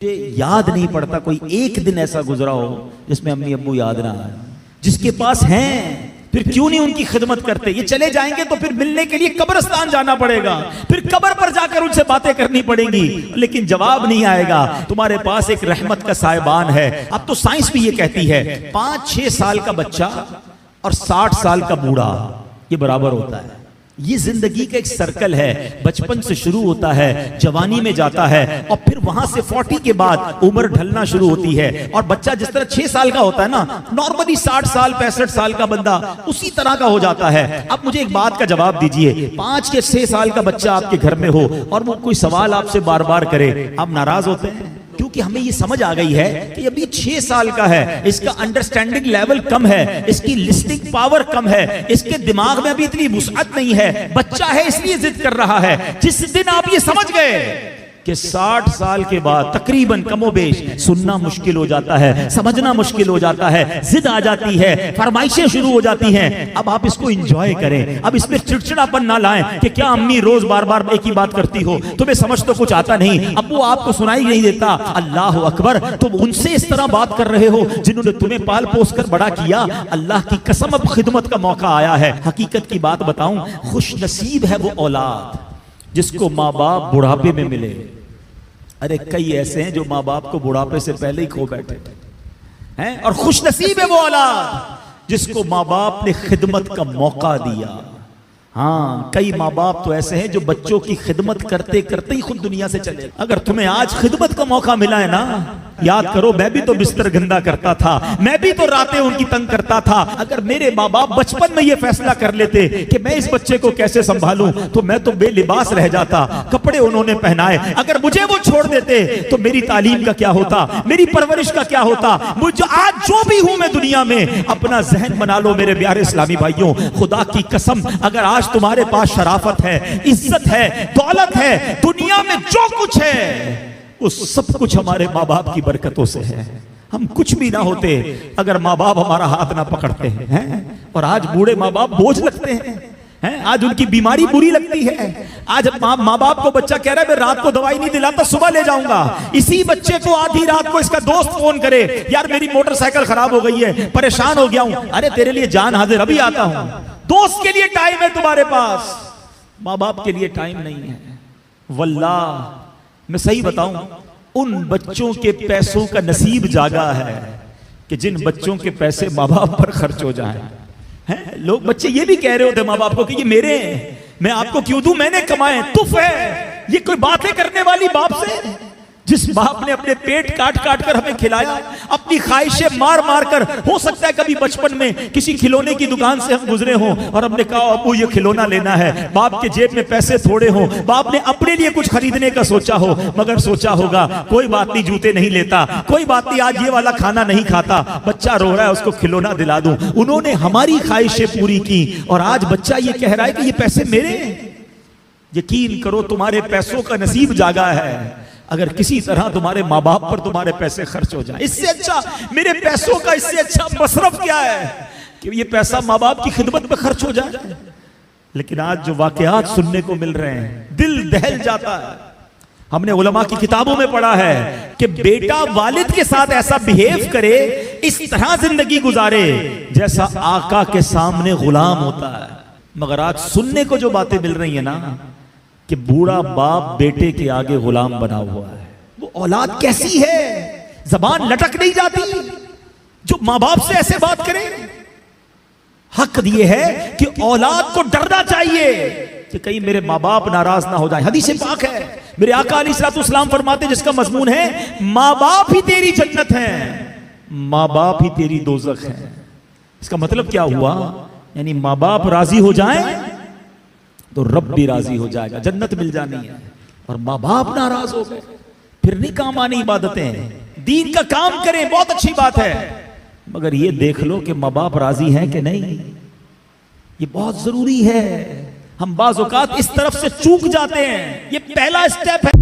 मुझे याद नहीं पड़ता कोई एक दिन ऐसा गुजरा हो जिसमें अम्मी अब्बू याद ना आए। जिसके पास हैं फिर क्यों नहीं उनकी खिदमत करते। ये चले जाएंगे तो फिर मिलने के लिए कब्रिस्तान जाना पड़ेगा, फिर कब्र पर जाकर उनसे बातें करनी पड़ेंगी, लेकिन जवाब नहीं आएगा। तुम्हारे पास एक रहमत का साहिबान है। अब तो साइंस भी ये कहती है 5-6 साल का बच्चा और 60 साल का बूढ़ा ये बराबर होता है। ये जिंदगी का एक सर्कल है, बचपन से शुरू होता है, जवानी में जाता है और फिर वहां से 40 के बाद उम्र ढलना शुरू होती है। और बच्चा जिस तरह 6 साल का होता है ना, नॉर्मली 60 साल 65 साल का बंदा उसी तरह का हो जाता है। अब मुझे एक बात का जवाब दीजिए, 5 या 6 साल का बच्चा आपके घर में हो और वो कोई सवाल आपसे बार बार करे, आप नाराज होते हैं? क्योंकि हमें ये समझ आ गई है कि अभी 6 साल का है, इसका अंडरस्टैंडिंग लेवल कम है, इसकी लिस्निंग पावर कम है, इसके दिमाग में अभी इतनी वुसअत नहीं है, बच्चा है इसलिए जिद कर रहा है। जिस दिन आप ये समझ गए कि 60 साल के बाद तकरीबन कमोबेश सुनना मुश्किल हो जाता है, समझना मुश्किल हो जाता है, जिद आ जाती है, फरमाइशें शुरू हो जाती हैं, अब आप इसको एंजॉय करें। अब इसमें चिड़चिड़ापन ना लाएं कि क्या अम्मी रोज बार बार एक ही बात करती हो, तुम्हें समझ तो कुछ आता नहीं, अब वो आपको सुनाई नहीं देता। अल्लाह अकबर, तुम उनसे इस तरह बात कर रहे हो जिन्होंने तुम्हें पाल पोस कर बड़ा किया। अल्लाह की कसम अब खिदमत का मौका आया है। हकीकत की बात बताऊं, खुश नसीब है वो औलाद जिसको माँ बाप बुढ़ापे में मिले। अरे कई ऐसे हैं जो माँ बाप को बुढ़ापे से पहले ही खो बैठे हैं, और खुश नसीब है वो औलाद जिसको माँ बाप ने खिदमत का मौका दिया। हाँ, कई माँ बाप तो ऐसे हैं जो बच्चों की खिदमत करते करते ही खुद दुनिया से चले। अगर तुम्हें आज खिदमत का मौका मिला है ना, याद करो मैं भी तो बिस्तर गंदा करता था, मैं भी तो रातें उनकी तंग करता था। अगर मेरे माँ बाप बचपन में ये फैसला कर लेते कि मैं इस बच्चे को कैसे संभालूं, तो मैं तो बेलिबास रह जाता। कपड़े उन्होंने पहनाए, अगर मुझे वो छोड़ देते तो मेरी तालीम का क्या होता, मेरी परवरिश का क्या होता। मुझे आज जो भी हूं मैं दुनिया में, अपना जहन बना लो मेरे प्यारे इस्लामी भाइयों। खुदा की कसम, अगर आज तुम्हारे पास शराफत है, इज्जत है, दौलत है, दुनिया में जो कुछ है वो सब कुछ हमारे माँ बाप की बरकतों से है। हम कुछ भी ना होते अगर माँ बाप हमारा हाथ ना पकड़ते हैं। और आज बूढ़े माँ बाप बोझ लगते हैं, आज उनकी बीमारी बुरी लगती है। आज माँ बाप को बच्चा कह रहा है मैं रात को दवाई नहीं दिलाता, सुबह ले जाऊंगा। इसी बच्चे को आधी रात को इसका दोस्त फोन करे, यार मेरी मोटरसाइकिल खराब हो गई है, परेशान हो गया हूं। अरे तेरे लिए जान हाजिर, अभी आता हूं। दोस्त के लिए टाइम है तुम्हारे पास, माँ बाप के लिए टाइम नहीं है। वल्लाह मैं सही बताऊं, उन बच्चों के पैसों का नसीब जागा है कि जिन बच्चों के पैसे माँ बाप पर खर्च हो जाएं। हैं लोग, बच्चे ये भी कह रहे होते माँ बाप को कि ये मेरे हैं, मैं आपको क्यों दूं, मैंने कमाए, तुफ है। ये कोई बातें करने वाली बाप से, जिस बाप ने अपने पेट काट काट कर हमें खिलाया, अपनी ख्वाहिशें मार मार कर। हो सकता है कभी बचपन में किसी खिलौने की दुकान से हम गुजरे हों और हमने कहा अबू ये खिलौना लेना है, बाप के जेब में पैसे थोड़े हों, बाप ने अपने लिए कुछ खरीदने का सोचा हो, मगर सोचा होगा कोई बात नहीं, जूते नहीं लेता, कोई बात नहीं, आज ये वाला खाना नहीं खाता, बच्चा रो रहा है उसको खिलौना दिला दूं। उन्होंने हमारी ख्वाहिशें पूरी की और आज बच्चा ये कह रहा है कि ये पैसे मेरे हैं। यकीन करो तुम्हारे पैसों का नसीब जागा है अगर किसी तरह तुम्हारे माँ बाप पर तुम्हारे पैसे खर्च हो जाए। इससे अच्छा मेरे पैसों का, इससे अच्छा मसरफ क्या है कि ये पैसा माँ बाप की खिदमत में खर्च हो जाए। लेकिन आज जो वाकयात सुनने को मिल रहे हैं, दिल दहल जाता है। हमने उलमा की किताबों में पढ़ा है कि बेटा वालिद के साथ ऐसा बिहेव करे, इस तरह जिंदगी गुजारे जैसा आका के सामने गुलाम होता है। मगर आज सुनने को जो बातें मिल रही है ना, कि बूढ़ा बाप बेटे के आगे गुलाम बना हुआ है। वो औलाद कैसी है, जबान लटक नहीं जाती जो माँ बाप से ऐसे बात करे। हक ये है कि औलाद को डरना चाहिए कि कहीं मेरे माँ बाप नाराज ना हो जाए। हदीस पाक है, मेरे आका अलैहिस्सलाम फरमाते, जिसका मजमून है माँ बाप ही तेरी जन्नत है, माँ बाप ही तेरी दोजख है। इसका मतलब क्या हुआ, यानी माँ बाप राजी हो जाए तो रब भी राजी हो जाएगा, जन्नत मिल जानी है। और माँ बाप नाराज हो गए फिर नहीं काम आनी इबादतें। दीन का काम करें, बहुत अच्छी बात है, मगर ये देख लो कि माँ बाप राजी हैं कि नहीं, ये बहुत जरूरी है। हम बाज़ औक़ात इस तरफ से चूक जाते हैं। ये पहला स्टेप है।